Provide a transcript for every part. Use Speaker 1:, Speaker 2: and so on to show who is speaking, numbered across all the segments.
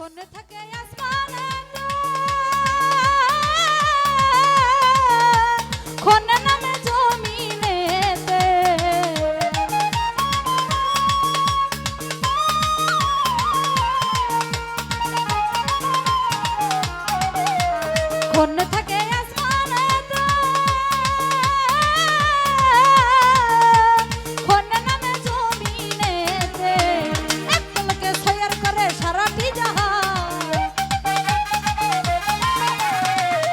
Speaker 1: কোনে থাকে আসমানে কোনে নামে জমিনেতে কোনে থাকে আসমানে কোনে নামে জমিনেতে একদমকে সয়ার করে সারাটি জাহান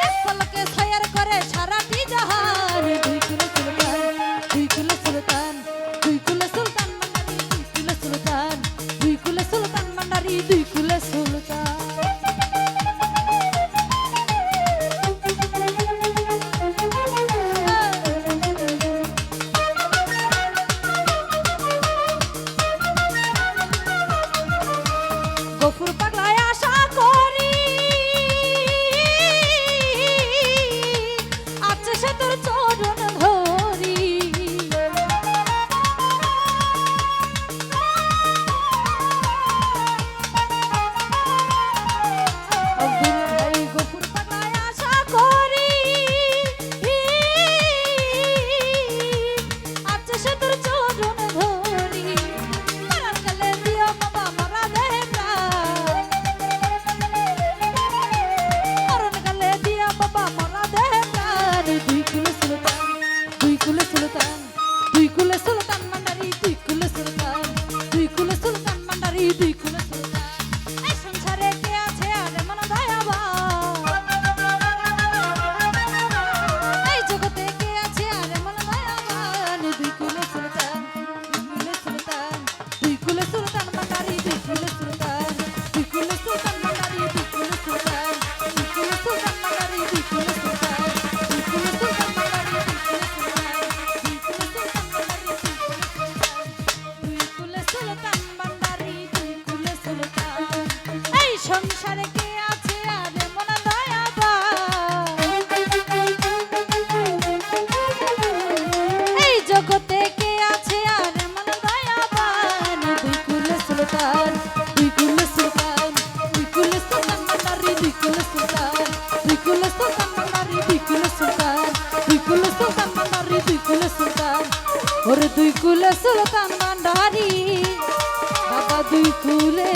Speaker 1: একদমকে সয়ার করে সারাটি জাহান দুই কুলে সুলতান দুই কুলে সুলতান দুই কুলে সুলতান মান্ডারি দুই কুলে সুলতান গফুর পাগলায় আশা করি আছে সে তোর চরণ ধরি আব্দুল ভাই গফুর পাগলায় আশা করি আছে সে তোর চরণ ধরি মারার গেলে দিও বাবা মারা দেহে মরণ গেলে দিয়া বাবা মারা দেহে প্রাণ দুই কুলে সুলতান দুই কুলে সুলতান দুই কুলে সুলতান মান্ডারি দুই কুলে সুলতান দুই কুলে সুলতান মান্ডারি দুই কুলে সুলতান এই সংসারে কে আছে আরে মন দয়াবান এই জগতে কে আছে আরে মন দয়াবান দুই কুলে সুলতান দুই কুলে সুলতান মান্ডারি দুই কুলে সুলতান দুই কুলে সুলতান মান্ডারি দুই কুলে সুলতান দুই কুলে সুলতান মান্ডারি দুই কুলে সুলতান দুই কুলে সুলতান মান্ডারি দুই কুলে সুলতান মান্ডারি দুই কুলে সুলতান এই সংসারে কে আছে আরে মন দয়াবান এই জগতে কে আছে আরে মন দয়াবান দুই কুলে সুলতান দুই কুলে সুলতান দুই কুলে সুলতান মান্ডারি দুই কুলে সুলতান দুই কুলে সুলতান মান্ডারি দুই কুলে সুলতান দুই কুলে সুলতান মান্ডারি দুই কুলে সুলতান ওরে দুই কুলে সুলতান মান্ডারি বাবা দুই কুলে